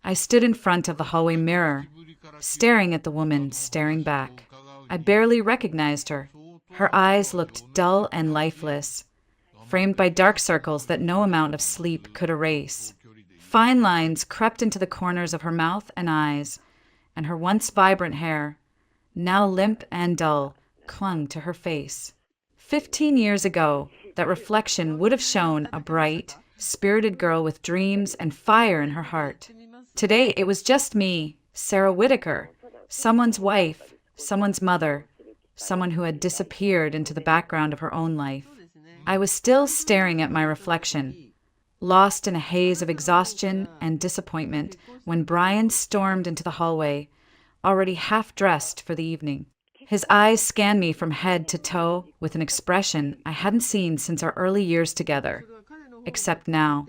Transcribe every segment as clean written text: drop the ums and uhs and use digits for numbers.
I stood in front of the hallway mirror, staring at the woman staring back. I barely recognized her. Her eyes looked dull and lifeless, framed by dark circles that no amount of sleep could erase. Fine lines crept into the corners of her mouth and eyes, and her once vibrant hair, now limp and dull, clung to her face. 15 years ago, that reflection would have shown a bright, spirited girl with dreams and fire in her heart. Today, it was just me, Sarah Whitaker, someone's wife, someone's mother, someone who had disappeared into the background of her own life. I was still staring at my reflection, lost in a haze of exhaustion and disappointment when Brian stormed into the hallway, already half-dressed for the evening. His eyes scanned me from head to toe with an expression I hadn't seen since our early years together. Except now,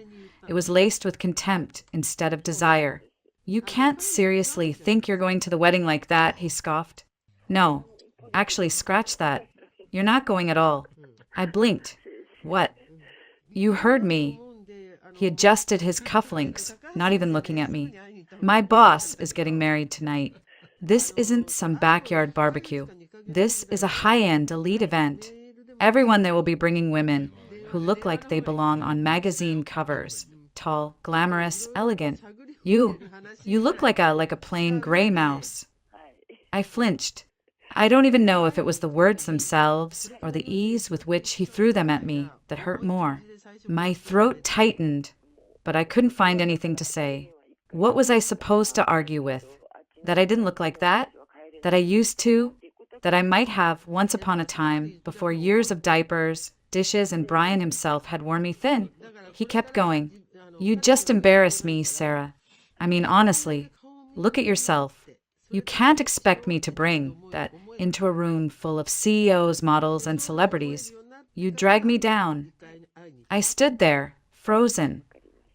it was laced with contempt instead of desire. "You can't seriously think you're going to the wedding like that," he scoffed. "No, actually, scratch that. You're not going at all." I blinked. "What?" "You heard me." He adjusted his cufflinks, not even looking at me. "My boss is getting married tonight. This isn't some backyard barbecue. This is a high-end elite event. Everyone there will be bringing women who look like they belong on magazine covers. Tall, glamorous, elegant. You look like a plain gray mouse." I flinched. I don't even know if it was the words themselves or the ease with which he threw them at me that hurt more. My throat tightened, but I couldn't find anything to say. What was I supposed to argue with? That I didn't look like that? That I used to? That I might have once upon a time, before years of diapers, dishes, and Brian himself had worn me thin? He kept going. "You just embarrass me, Sarah. I mean, honestly, look at yourself. You can't expect me to bring that into a room full of CEOs, models, and celebrities. You drag me down." I stood there, frozen,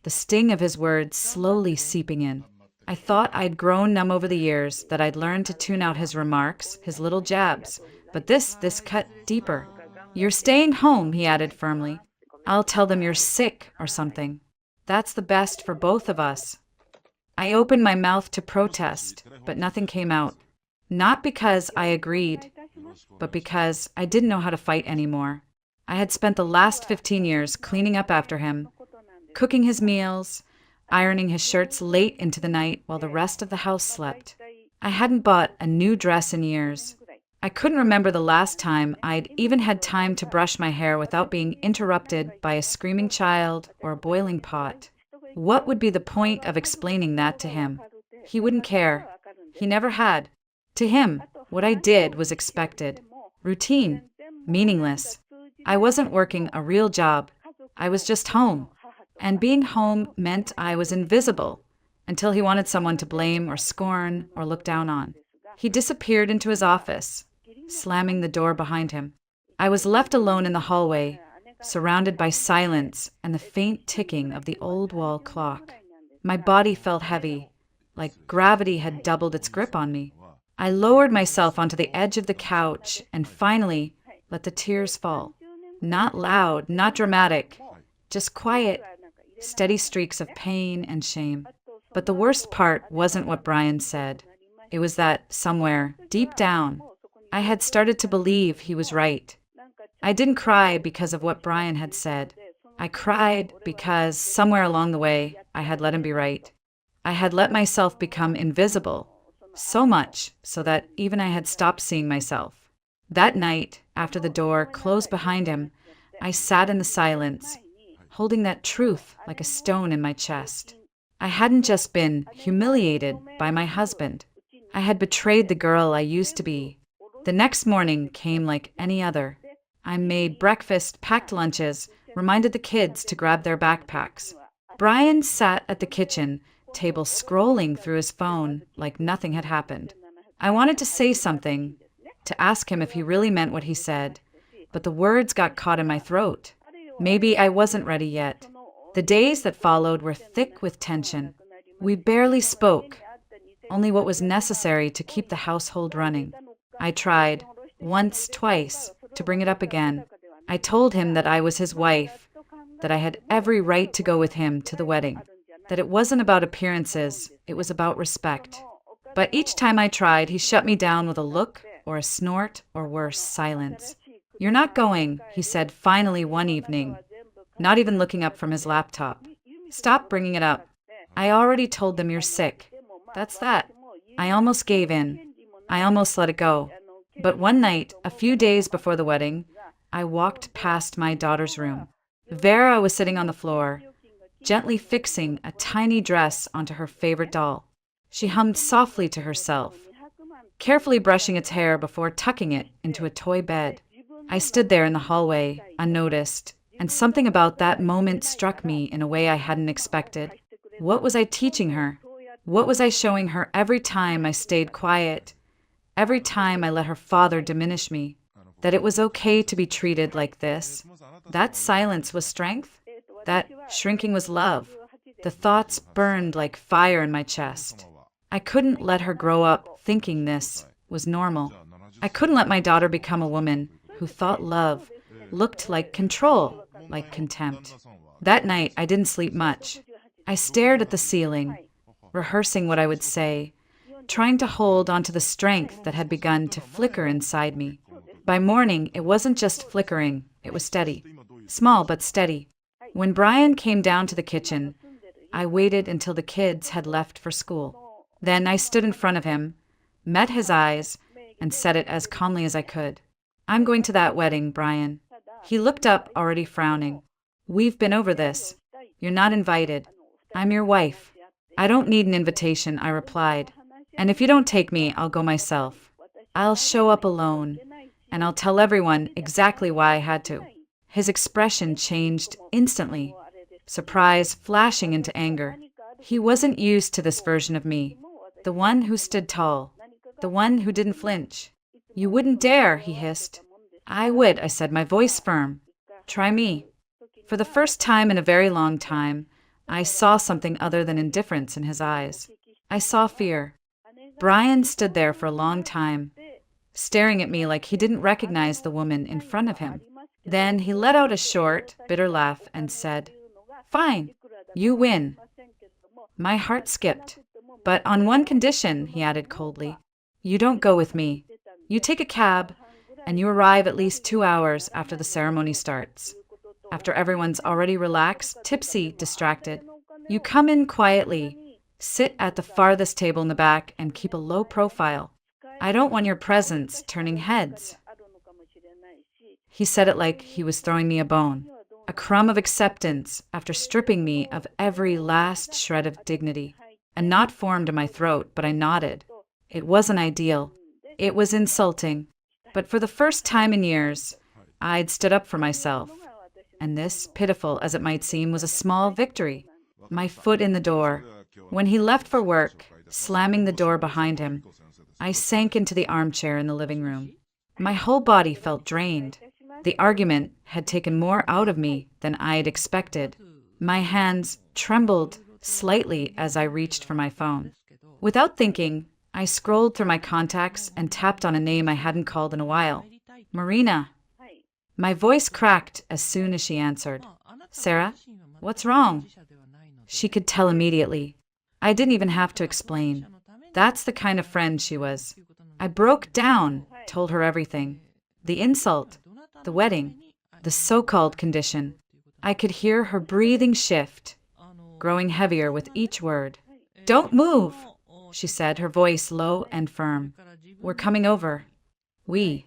the sting of his words slowly seeping in. I thought I'd grown numb over the years, that I'd learned to tune out his remarks, his little jabs. But this cut deeper. "You're staying home," he added firmly. "I'll tell them you're sick or something. That's the best for both of us." I opened my mouth to protest, but nothing came out. Not because I agreed, but because I didn't know how to fight anymore. I had spent the last 15 years cleaning up after him, cooking his meals, ironing his shirts late into the night while the rest of the house slept. I hadn't bought a new dress in years. I couldn't remember the last time I'd even had time to brush my hair without being interrupted by a screaming child or a boiling pot. What would be the point of explaining that to him? He wouldn't care. He never had. To him, what I did was expected. Routine. Meaningless. I wasn't working a real job. I was just home. And being home meant I was invisible, until he wanted someone to blame or scorn or look down on. He disappeared into his office, slamming the door behind him. I was left alone in the hallway, surrounded by silence and the faint ticking of the old wall clock. My body felt heavy, like gravity had doubled its grip on me. I lowered myself onto the edge of the couch and finally let the tears fall. Not loud, not dramatic, just quiet, steady streaks of pain and shame. But the worst part wasn't what Brian said. It was that somewhere, deep down, I had started to believe he was right. I didn't cry because of what Brian had said. I cried because somewhere along the way, I had let him be right. I had let myself become invisible, so much so that even I had stopped seeing myself. That night, after the door closed behind him, I sat in the silence, holding that truth like a stone in my chest. I hadn't just been humiliated by my husband. I had betrayed the girl I used to be. The next morning came like any other. I made breakfast, packed lunches, reminded the kids to grab their backpacks. Brian sat at the kitchen table scrolling through his phone like nothing had happened. I wanted to say something, to ask him if he really meant what he said, but the words got caught in my throat. Maybe I wasn't ready yet. The days that followed were thick with tension. We barely spoke, only what was necessary to keep the household running. I tried, once, twice, to bring it up again. I told him that I was his wife, that I had every right to go with him to the wedding, that it wasn't about appearances, it was about respect. But each time I tried, he shut me down with a look or a snort or worse, silence. "You're not going," he said finally one evening, not even looking up from his laptop. "Stop bringing it up. I already told them you're sick. That's that." I almost gave in. I almost let it go. But one night, a few days before the wedding, I walked past my daughter's room. Vera was sitting on the floor, gently fixing a tiny dress onto her favorite doll. She hummed softly to herself, carefully brushing its hair before tucking it into a toy bed. I stood there in the hallway, unnoticed, and something about that moment struck me in a way I hadn't expected. What was I teaching her? What was I showing her every time I stayed quiet? Every time I let her father diminish me? That it was okay to be treated like this? That silence was strength? That shrinking was love? The thoughts burned like fire in my chest. I couldn't let her grow up thinking this was normal. I couldn't let my daughter become a woman who thought love looked like control, like contempt. That night, I didn't sleep much. I stared at the ceiling, rehearsing what I would say, trying to hold onto the strength that had begun to flicker inside me. By morning, it wasn't just flickering, it was steady. Small but steady. When Brian came down to the kitchen, I waited until the kids had left for school. Then I stood in front of him, met his eyes, and said it as calmly as I could. "I'm going to that wedding, Brian." He looked up, already frowning. "We've been over this. You're not invited. I'm your wife." "I don't need an invitation," I replied. "And if you don't take me, I'll go myself. I'll show up alone, and I'll tell everyone exactly why I had to." His expression changed instantly, surprise flashing into anger. He wasn't used to this version of me, the one who stood tall, the one who didn't flinch. "You wouldn't dare," he hissed. "I would," I said, my voice firm. "Try me." For the first time in a very long time, I saw something other than indifference in his eyes. I saw fear. Brian stood there for a long time, staring at me like he didn't recognize the woman in front of him. Then he let out a short, bitter laugh and said, "Fine, you win." My heart skipped. "But on one condition," he added coldly. "You don't go with me. You take a cab, and you arrive at least 2 hours after the ceremony starts. After everyone's already relaxed, tipsy, distracted. You come in quietly, sit at the farthest table in the back, and keep a low profile. I don't want your presence turning heads." He said it like he was throwing me a bone, a crumb of acceptance after stripping me of every last shred of dignity. A knot formed in my throat, but I nodded. It wasn't ideal. It was insulting. But for the first time in years, I'd stood up for myself. And this, pitiful as it might seem, was a small victory. My foot in the door. When he left for work, slamming the door behind him, I sank into the armchair in the living room. My whole body felt drained. The argument had taken more out of me than I had expected. My hands trembled slightly as I reached for my phone. Without thinking, I scrolled through my contacts and tapped on a name I hadn't called in a while. "Marina." My voice cracked as soon as she answered. "Sarah, what's wrong?" She could tell immediately. I didn't even have to explain. That's the kind of friend she was. I broke down, told her everything. The insult, the wedding, the so-called condition. I could hear her breathing shift, growing heavier with each word. "Don't move," she said, her voice low and firm. "We're coming over." "We?"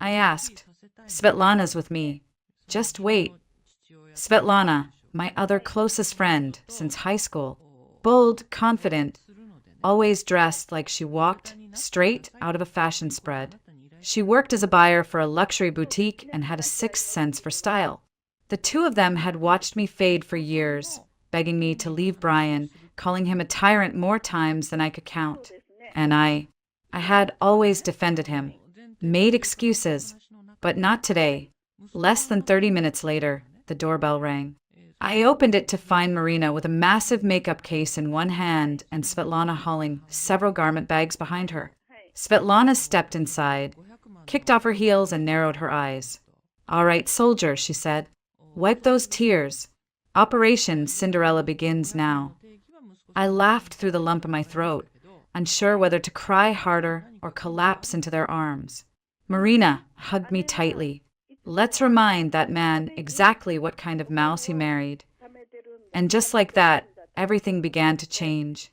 I asked. "Svetlana's with me. Just wait." Svetlana, my other closest friend since high school. Bold, confident, always dressed like she walked straight out of a fashion spread. She worked as a buyer for a luxury boutique and had a sixth sense for style. The two of them had watched me fade for years, begging me to leave Brian, calling him a tyrant more times than I could count. And I had always defended him, made excuses, but not today. Less than 30 minutes later, the doorbell rang. I opened it to find Marina with a massive makeup case in one hand and Svetlana hauling several garment bags behind her. Svetlana stepped inside, kicked off her heels and narrowed her eyes. "All right, soldier," she said. "Wipe those tears. Operation Cinderella begins now. I laughed through the lump in my throat, unsure whether to cry harder or collapse into their arms. Marina hugged me tightly. Let's remind that man exactly what kind of mouse he married. And just like that, everything began to change.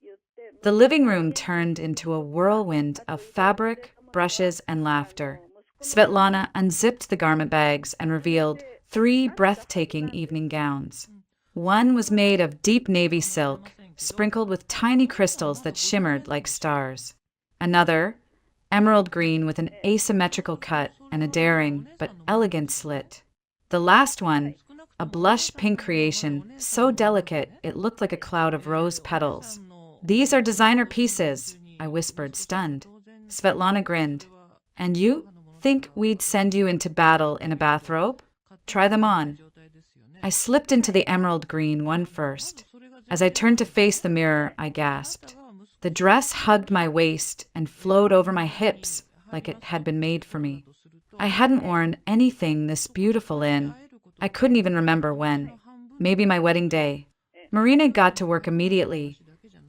The living room turned into a whirlwind of fabric, brushes, and laughter. Svetlana unzipped the garment bags and revealed 3 breathtaking evening gowns. One was made of deep navy silk, sprinkled with tiny crystals that shimmered like stars. Another, emerald green with an asymmetrical cut and a daring but elegant slit. The last one, a blush pink creation, so delicate it looked like a cloud of rose petals. These are designer pieces, I whispered, stunned. Svetlana grinned. And you? Think we'd send you into battle in a bathrobe? Try them on. I slipped into the emerald green one first. As I turned to face the mirror, I gasped. The dress hugged my waist and flowed over my hips like it had been made for me. I hadn't worn anything this beautiful in, I couldn't even remember when. Maybe my wedding day. Marina got to work immediately,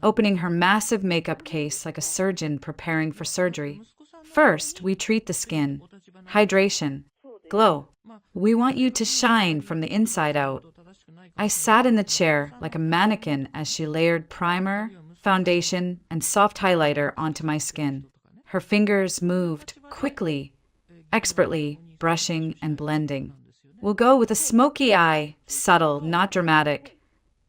opening her massive makeup case like a surgeon preparing for surgery. First, we treat the skin. Hydration. Glow. We want you to shine from the inside out. I sat in the chair like a mannequin as she layered primer, foundation, and soft highlighter onto my skin. Her fingers moved quickly, expertly, brushing and blending. We'll go with a smoky eye, subtle, not dramatic,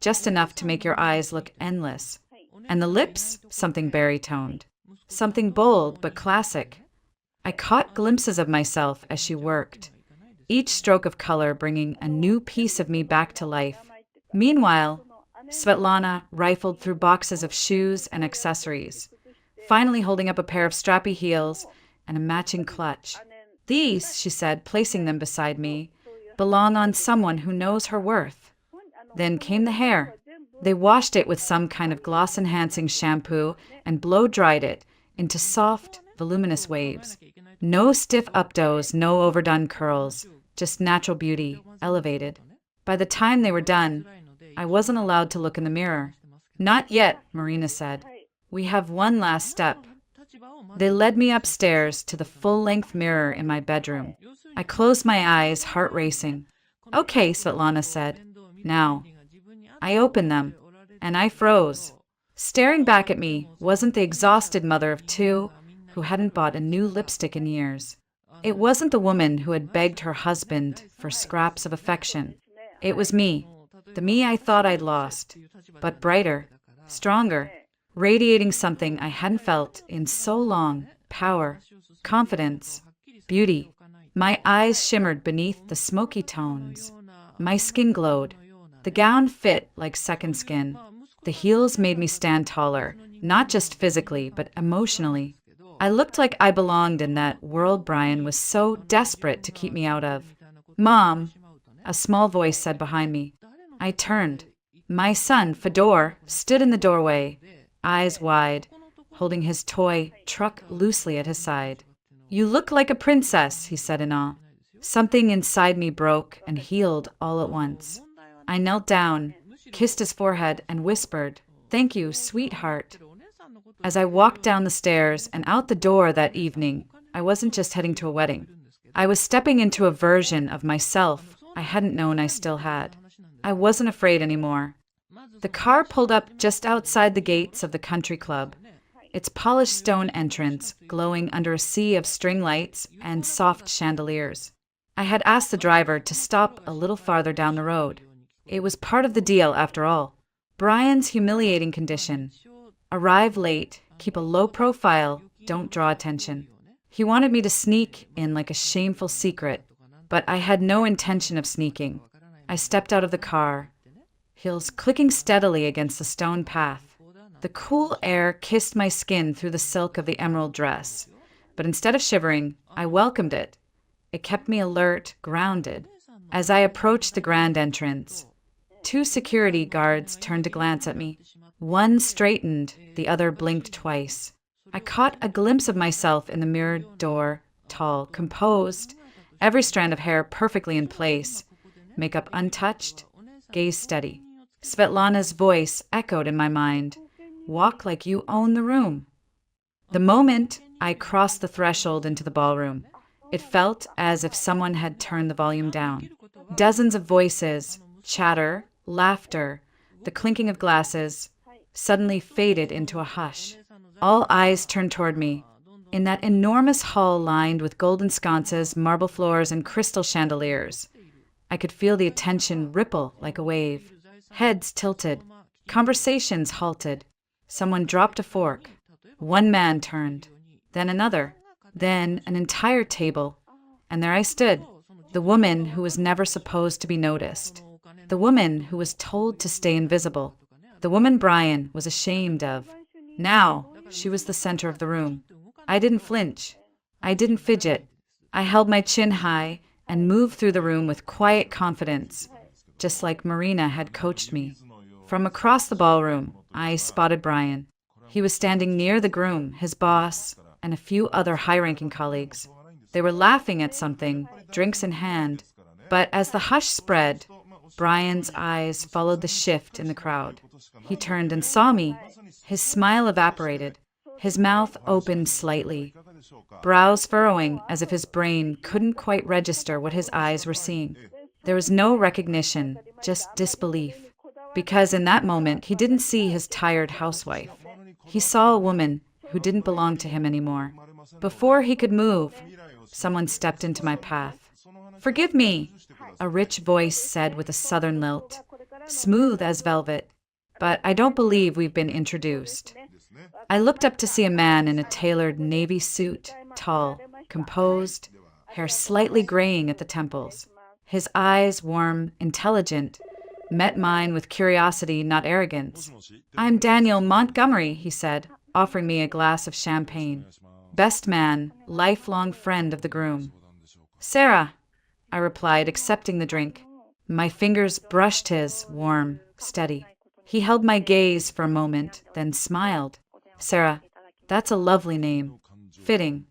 just enough to make your eyes look endless. And the lips, something berry-toned. Something bold but classic. I caught glimpses of myself as she worked, each stroke of color bringing a new piece of me back to life. Meanwhile, Svetlana rifled through boxes of shoes and accessories, finally holding up a pair of strappy heels and a matching clutch. These, she said, placing them beside me, belong on someone who knows her worth. Then came the hair. They washed it with some kind of gloss-enhancing shampoo and blow-dried it into soft, voluminous waves. No stiff updos, no overdone curls, just natural beauty, elevated. By the time they were done, I wasn't allowed to look in the mirror. Not yet, Marina said. We have one last step. They led me upstairs to the full-length mirror in my bedroom. I closed my eyes, heart racing. Okay, Svetlana said. Now. I opened them, and I froze. Staring back at me wasn't the exhausted mother of 2 who hadn't bought a new lipstick in years. It wasn't the woman who had begged her husband for scraps of affection. It was me, the me I thought I'd lost, but brighter, stronger, radiating something I hadn't felt in so long, power, confidence, beauty. My eyes shimmered beneath the smoky tones. My skin glowed. The gown fit like second skin. The heels made me stand taller, not just physically, but emotionally. I looked like I belonged in that world Brian was so desperate to keep me out of. Mom, a small voice said behind me. I turned. My son, Fedor, stood in the doorway, eyes wide, holding his toy truck loosely at his side. You look like a princess, he said in awe. Something inside me broke and healed all at once. I knelt down, kissed his forehead, and whispered, "Thank you, sweetheart." As I walked down the stairs and out the door that evening, I wasn't just heading to a wedding. I was stepping into a version of myself I hadn't known I still had. I wasn't afraid anymore. The car pulled up just outside the gates of the country club, its polished stone entrance glowing under a sea of string lights and soft chandeliers. I had asked the driver to stop a little farther down the road. It was part of the deal, after all. Brian's humiliating condition. Arrive late, keep a low profile, don't draw attention. He wanted me to sneak in like a shameful secret, but I had no intention of sneaking. I stepped out of the car, heels clicking steadily against the stone path. The cool air kissed my skin through the silk of the emerald dress, but instead of shivering, I welcomed it. It kept me alert, grounded. As I approached the grand entrance, 2 security guards turned to glance at me. One straightened, the other blinked twice. I caught a glimpse of myself in the mirrored door, tall, composed, every strand of hair perfectly in place, makeup untouched, gaze steady. Svetlana's voice echoed in my mind. Walk like you own the room. The moment I crossed the threshold into the ballroom, it felt as if someone had turned the volume down. Dozens of voices, chatter, laughter, the clinking of glasses, suddenly faded into a hush. All eyes turned toward me. In that enormous hall lined with golden sconces, marble floors, and crystal chandeliers, I could feel the attention ripple like a wave. Heads tilted. Conversations halted. Someone dropped a fork. One man turned. Then another. Then an entire table. And there I stood, the woman who was never supposed to be noticed. The woman who was told to stay invisible. The woman Brian was ashamed of. Now, she was the center of the room. I didn't flinch. I didn't fidget. I held my chin high and moved through the room with quiet confidence, just like Marina had coached me. From across the ballroom, I spotted Brian. He was standing near the groom, his boss, and a few other high-ranking colleagues. They were laughing at something, drinks in hand. But as the hush spread, Brian's eyes followed the shift in the crowd. He turned and saw me. His smile evaporated. His mouth opened slightly, brows furrowing as if his brain couldn't quite register what his eyes were seeing. There was no recognition, just disbelief. Because in that moment, he didn't see his tired housewife. He saw a woman who didn't belong to him anymore. Before he could move, someone stepped into my path. "Forgive me," a rich voice said with a southern lilt, smooth as velvet. "But I don't believe we've been introduced." I looked up to see a man in a tailored navy suit, tall, composed, hair slightly graying at the temples. His eyes, warm, intelligent, met mine with curiosity, not arrogance. "I'm Daniel Montgomery," he said, offering me a glass of champagne. "Best man, lifelong friend of the groom." "Sarah," I replied, accepting the drink. My fingers brushed his, warm, steady. He held my gaze for a moment, then smiled. "Sarah, that's a lovely name. Fitting."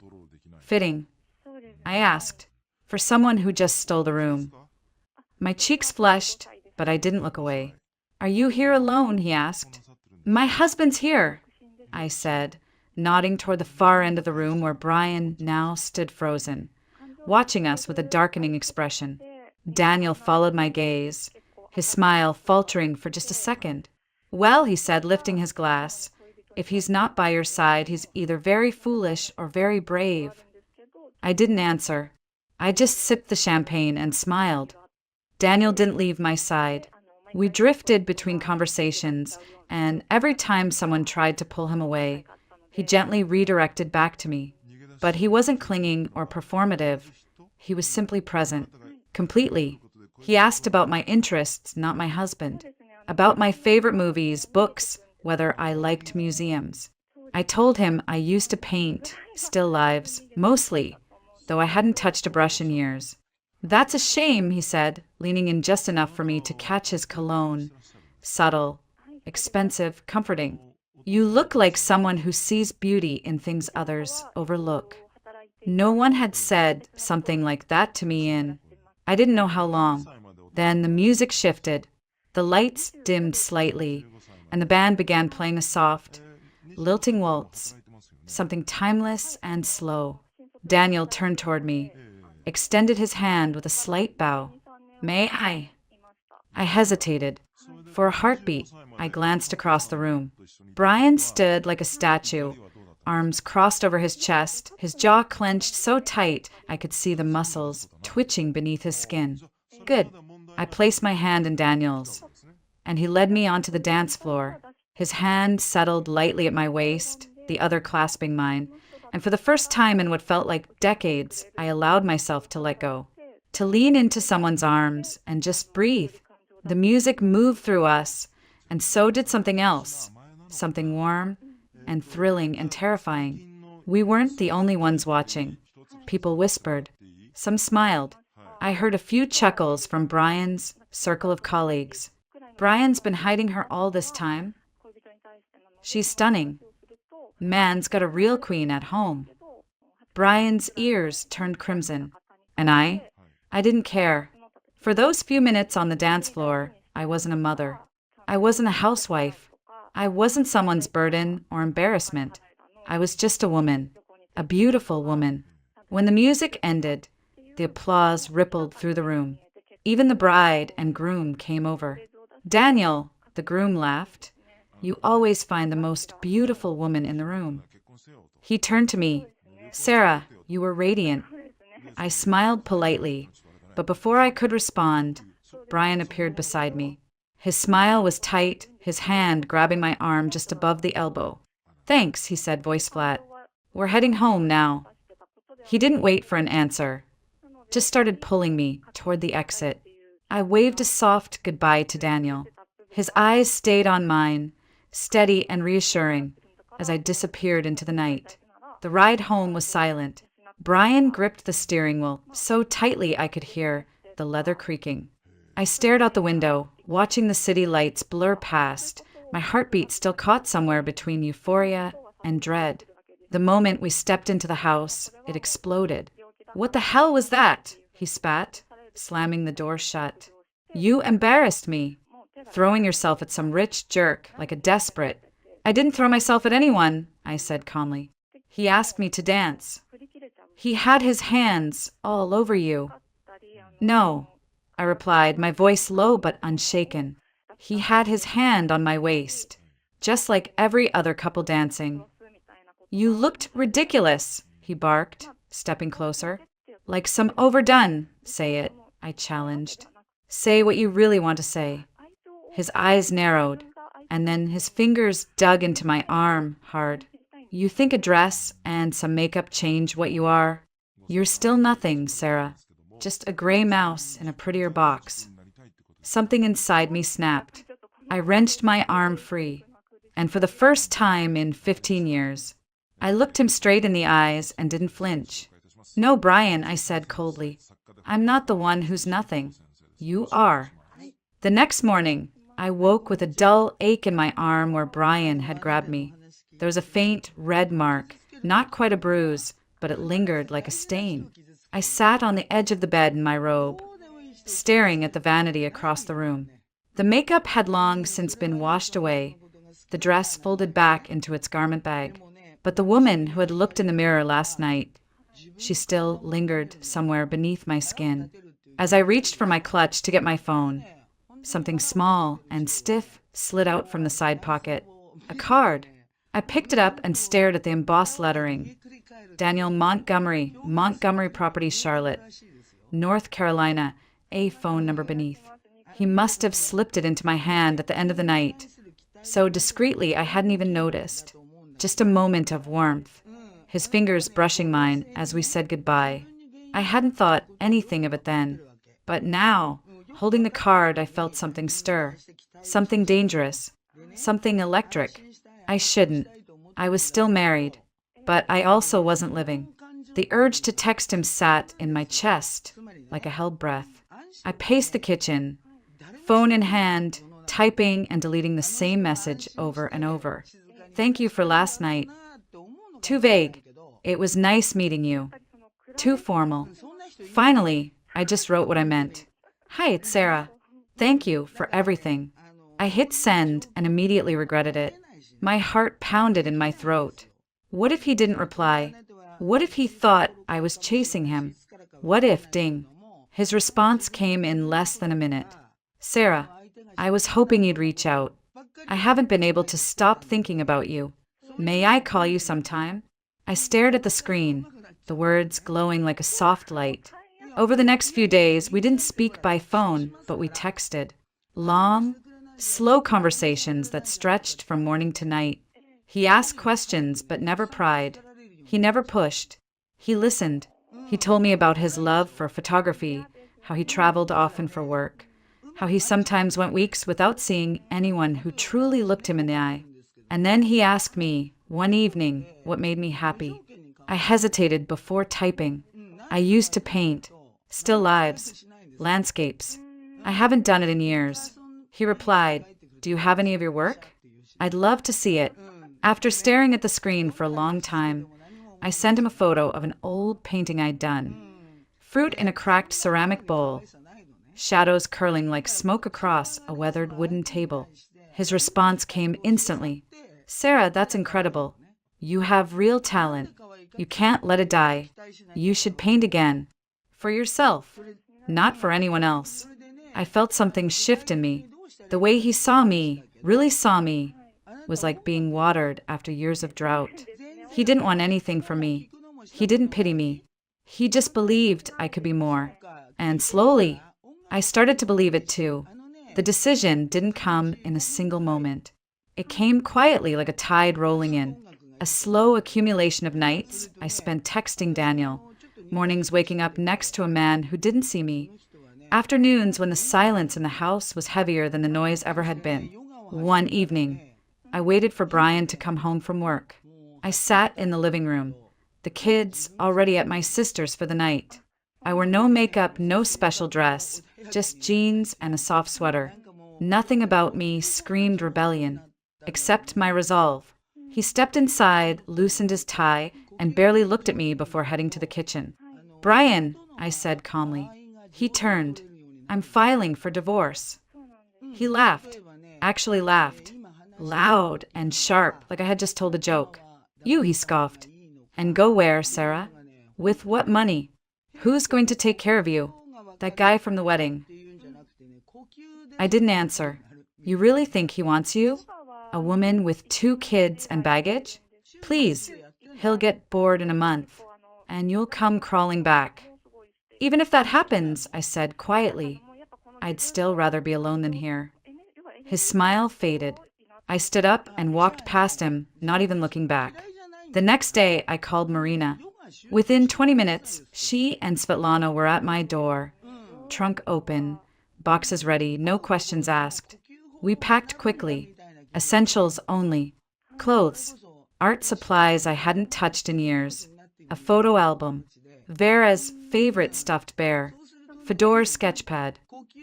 "Fitting?" I asked, for someone who just stole the room. My cheeks flushed, but I didn't look away. "Are you here alone?" he asked. "My husband's here," I said, nodding toward the far end of the room where Brian now stood frozen, watching us with a darkening expression. Daniel followed my gaze, his smile faltering for just a second. "Well," he said, lifting his glass, "if he's not by your side, he's either very foolish or very brave." I didn't answer. I just sipped the champagne and smiled. Daniel didn't leave my side. We drifted between conversations, and every time someone tried to pull him away, he gently redirected back to me. But he wasn't clinging or performative. He was simply present, completely. He asked about my interests, not my husband. About my favorite movies, books, whether I liked museums. I told him I used to paint, still lives, mostly, though I hadn't touched a brush in years. "That's a shame," he said, leaning in just enough for me to catch his cologne. Subtle, expensive, comforting. "You look like someone who sees beauty in things others overlook." No one had said something like that to me in, I didn't know how long. Then the music shifted. The lights dimmed slightly, and the band began playing a soft, lilting waltz, something timeless and slow. Daniel turned toward me, extended his hand with a slight bow. "May I?" I hesitated. For a heartbeat, I glanced across the room. Brian stood like a statue, arms crossed over his chest, his jaw clenched so tight I could see the muscles twitching beneath his skin. "Good." I placed my hand in Daniel's, and he led me onto the dance floor. His hand settled lightly at my waist, the other clasping mine, and for the first time in what felt like decades, I allowed myself to let go, to lean into someone's arms and just breathe. The music moved through us, and so did something else, something warm and thrilling and terrifying. We weren't the only ones watching. People whispered. Some smiled. I heard a few chuckles from Brian's circle of colleagues. "Brian's been hiding her all this time. She's stunning. Man's got a real queen at home." Brian's ears turned crimson. And I didn't care. For those few minutes on the dance floor, I wasn't a mother. I wasn't a housewife. I wasn't someone's burden or embarrassment. I was just a woman, a beautiful woman. When the music ended, the applause rippled through the room. Even the bride and groom came over. Daniel, the groom laughed. You always find the most beautiful woman in the room. He turned to me. Sarah, you were radiant. I smiled politely, but before I could respond, Brian appeared beside me. His smile was tight, his hand grabbing my arm just above the elbow. Thanks, he said, voice flat. We're heading home now. He didn't wait for an answer, just started pulling me toward the exit. I waved a soft goodbye to Daniel. His eyes stayed on mine, steady and reassuring, as I disappeared into the night. The ride home was silent. Brian gripped the steering wheel so tightly I could hear the leather creaking. I stared out the window, watching the city lights blur past, my heartbeat still caught somewhere between euphoria and dread. The moment we stepped into the house, it exploded. What the hell was that? He spat, slamming the door shut. You embarrassed me, throwing yourself at some rich jerk like a desperate. I didn't throw myself at anyone, I said calmly. He asked me to dance. He had his hands all over you. No, I replied, my voice low but unshaken. He had his hand on my waist, just like every other couple dancing. You looked ridiculous, he barked, stepping closer. Like some overdone, say it, I challenged. Say what you really want to say. His eyes narrowed, and then his fingers dug into my arm hard. You think a dress and some makeup change what you are? You're still nothing, Sarah. Just a gray mouse in a prettier box. Something inside me snapped. I wrenched my arm free, and for the first time in 15 years, I looked him straight in the eyes and didn't flinch. No, Brian, I said coldly. I'm not the one who's nothing. You are. The next morning, I woke with a dull ache in my arm where Brian had grabbed me. There was a faint red mark, not quite a bruise, but it lingered like a stain. I sat on the edge of the bed in my robe, staring at the vanity across the room. The makeup had long since been washed away, the dress folded back into its garment bag. But the woman who had looked in the mirror last night, she still lingered somewhere beneath my skin. As I reached for my clutch to get my phone, something small and stiff slid out from the side pocket. A card. I picked it up and stared at the embossed lettering. Daniel Montgomery, Montgomery Properties, Charlotte, North Carolina, a phone number beneath. He must have slipped it into my hand at the end of the night. So discreetly I hadn't even noticed. Just a moment of warmth, his fingers brushing mine as we said goodbye. I hadn't thought anything of it then. But now, holding the card, I felt something stir. Something dangerous. Something electric. I shouldn't. I was still married. But I also wasn't living. The urge to text him sat in my chest like a held breath. I paced the kitchen, phone in hand, typing and deleting the same message over and over. Thank you for last night. Too vague. It was nice meeting you. Too formal. Finally, I just wrote what I meant. Hi, it's Sarah. Thank you for everything. I hit send and immediately regretted it. My heart pounded in my throat. What if he didn't reply? What if he thought I was chasing him? What if, ding? His response came in less than a minute. Sarah, I was hoping you'd reach out. I haven't been able to stop thinking about you. May I call you sometime? I stared at the screen, the words glowing like a soft light. Over the next few days, we didn't speak by phone, but we texted. Long, slow conversations that stretched from morning to night. He asked questions, but never pried. He never pushed. He listened. He told me about his love for photography, how he traveled often for work, how he sometimes went weeks without seeing anyone who truly looked him in the eye. And then he asked me, one evening, what made me happy. I hesitated before typing. I used to paint. Still lives. Landscapes. I haven't done it in years. He replied, do you have any of your work? I'd love to see it. After staring at the screen for a long time, I sent him a photo of an old painting I'd done. Fruit in a cracked ceramic bowl. shadows curling like smoke across a weathered wooden table. His response came instantly. Sarah, that's incredible. You have real talent. You can't let it die. You should paint again. For yourself, not for anyone else. I felt something shift in me. The way he saw me, really saw me, was like being watered after years of drought. He didn't want anything from me. He didn't pity me. He just believed I could be more. And slowly, I started to believe it too. The decision didn't come in a single moment. It came quietly like a tide rolling in. A slow accumulation of nights I spent texting Daniel, mornings waking up next to a man who didn't see me, afternoons when the silence in the house was heavier than the noise ever had been. One evening, I waited for Brian to come home from work. I sat in the living room, the kids already at my sister's for the night. I wore no makeup, no special dress, just jeans and a soft sweater. Nothing about me screamed rebellion, except my resolve. He stepped inside, loosened his tie, and barely looked at me before heading to the kitchen. Brian, I said calmly. He turned. I'm filing for divorce. He laughed, actually laughed, loud and sharp, like I had just told a joke. You, he scoffed. And go where, Sarah? With what money? Who's going to take care of you? That guy from the wedding. I didn't answer. You really think he wants you? A woman with 2 kids and baggage? Please, he'll get bored in a month, and you'll come crawling back. Even if that happens, I said quietly, I'd still rather be alone than here. His smile faded. I stood up and walked past him, not even looking back. The next day, I called Marina. Within 20 minutes, she and Svetlana were at my door. Trunk open, boxes ready, no questions asked. We packed quickly. Essentials only. Clothes. Art supplies I hadn't touched in years. A photo album. Vera's favorite stuffed bear. Fedor sketchpad.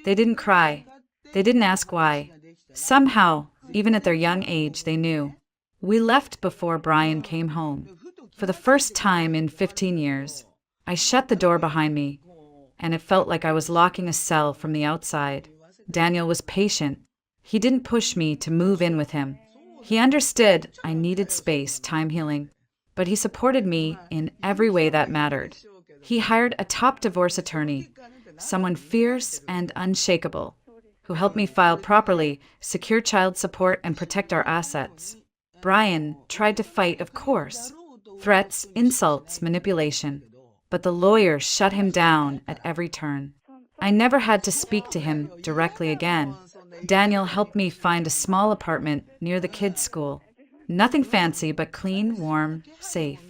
They didn't cry. They didn't ask why. Somehow, even at their young age, they knew. We left before Brian came home. For the first time in 15 years, I shut the door behind me, and it felt like I was locking a cell from the outside. Daniel was patient. He didn't push me to move in with him. He understood I needed space, time healing, but he supported me in every way that mattered. He hired a top divorce attorney, someone fierce and unshakable, who helped me file properly, secure child support, and protect our assets. Brian tried to fight, of course. Threats, insults, manipulation. But the lawyer shut him down at every turn. I never had to speak to him directly again. Daniel helped me find a small apartment near the kids' school. Nothing fancy, but clean, warm, safe.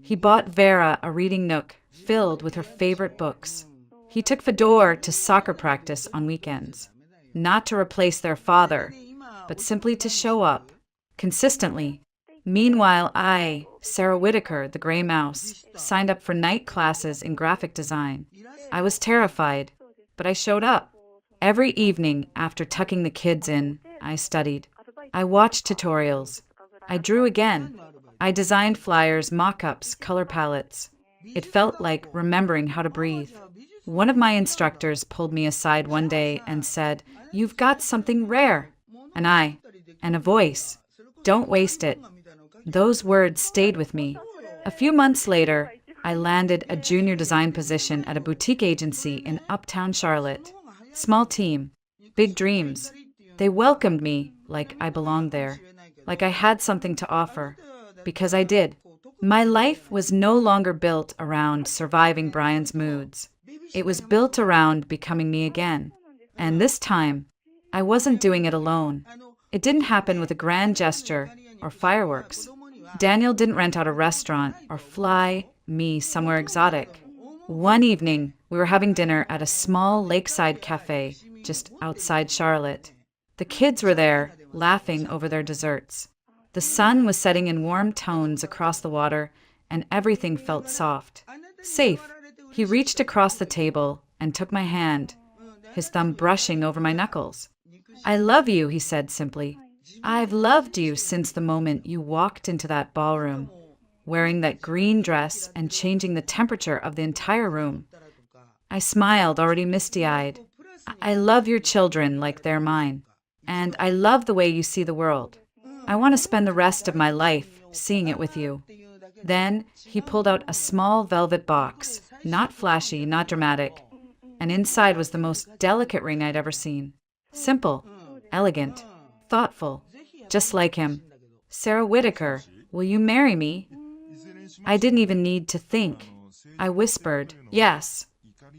He bought Vera a reading nook filled with her favorite books. He took Fedor to soccer practice on weekends. Not to replace their father, but simply to show up, consistently. Meanwhile, I, Sarah Whitaker, the gray mouse, signed up for night classes in graphic design. I was terrified, but I showed up. Every evening, after tucking the kids in, I studied. I watched tutorials. I drew again. I designed flyers, mock-ups, color palettes. It felt like remembering how to breathe. One of my instructors pulled me aside one day and said, "You've got something rare." And a voice. "Don't waste it." Those words stayed with me. A few months later, I landed a junior design position at a boutique agency in Uptown Charlotte. Small team, big dreams. They welcomed me like I belonged there, like I had something to offer, because I did. My life was no longer built around surviving Brian's moods. It was built around becoming me again. And this time, I wasn't doing it alone. It didn't happen with a grand gesture or fireworks. Daniel didn't rent out a restaurant or fly me somewhere exotic. One evening, we were having dinner at a small lakeside cafe just outside Charlotte. The kids were there, laughing over their desserts. The sun was setting in warm tones across the water, and everything felt soft. Safe. He reached across the table and took my hand, his thumb brushing over my knuckles. "I love you," he said simply. "I've loved you since the moment you walked into that ballroom, wearing that green dress and changing the temperature of the entire room." I smiled, already misty-eyed. I love your children like they're mine. And I love the way you see the world. I want to spend the rest of my life seeing it with you. Then he pulled out a small velvet box, not flashy, not dramatic, and inside was the most delicate ring I'd ever seen. Simple, elegant, thoughtful, just like him. Sarah Whitaker, will you marry me? I didn't even need to think. I whispered, yes,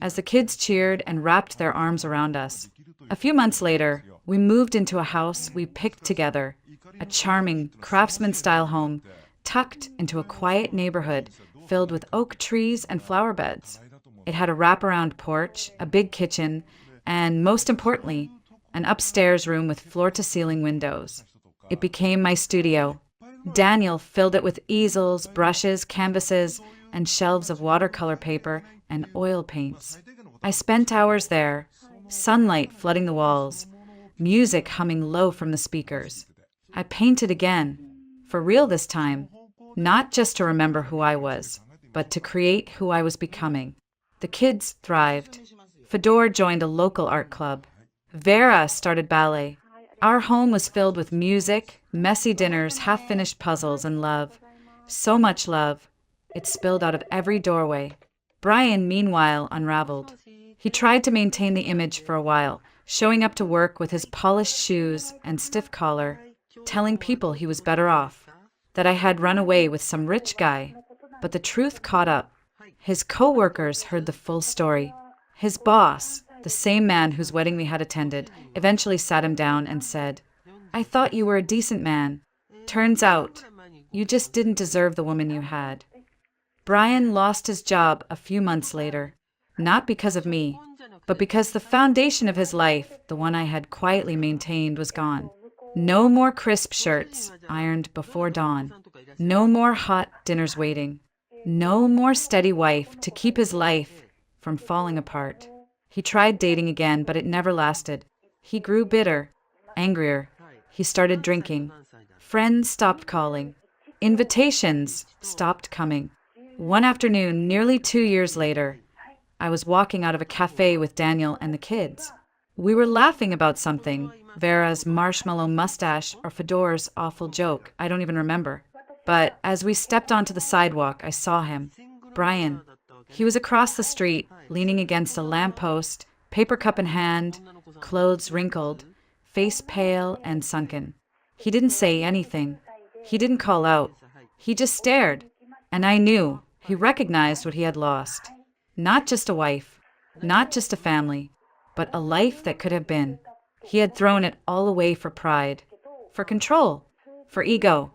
as the kids cheered and wrapped their arms around us. A few months later, we moved into a house we picked together, a charming craftsman-style home tucked into a quiet neighborhood filled with oak trees and flower beds. It had a wraparound porch, a big kitchen, and most importantly, an upstairs room with floor-to-ceiling windows. It became my studio. Daniel filled it with easels, brushes, canvases, and shelves of watercolor paper and oil paints. I spent hours there, sunlight flooding the walls, music humming low from the speakers. I painted again, for real this time, not just to remember who I was, but to create who I was becoming. The kids thrived. Fedor joined a local art club. Vera started ballet. Our home was filled with music, messy dinners, half-finished puzzles, and love. So much love. It spilled out of every doorway. Brian, meanwhile, unraveled. He tried to maintain the image for a while, showing up to work with his polished shoes and stiff collar, telling people he was better off, that I had run away with some rich guy. But the truth caught up. His co-workers heard the full story. His boss, the same man whose wedding we had attended, eventually sat him down and said, I thought you were a decent man. Turns out, you just didn't deserve the woman you had. Brian lost his job a few months later, not because of me, but because the foundation of his life, the one I had quietly maintained, was gone. No more crisp shirts ironed before dawn. No more hot dinners waiting. No more steady wife to keep his life from falling apart. He tried dating again, but it never lasted. He grew bitter, angrier. He started drinking. Friends stopped calling. Invitations stopped coming. One afternoon, nearly 2 years later, I was walking out of a cafe with Daniel and the kids. We were laughing about something, Vera's marshmallow mustache or Fedor's awful joke, I don't even remember. But as we stepped onto the sidewalk, I saw him, Brian. He was across the street, leaning against a lamppost, paper cup in hand, clothes wrinkled, face pale and sunken. He didn't say anything. He didn't call out. He just stared. And I knew he recognized what he had lost. Not just a wife, not just a family, but a life that could have been. He had thrown it all away for pride, for control, for ego.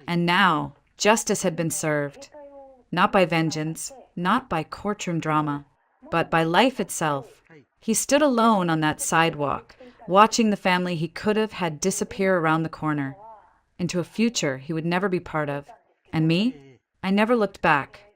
And now, justice had been served. Not by vengeance, not by courtroom drama, but by life itself. He stood alone on that sidewalk, watching the family he could have had disappear around the corner, into a future he would never be part of. And me? I never looked back.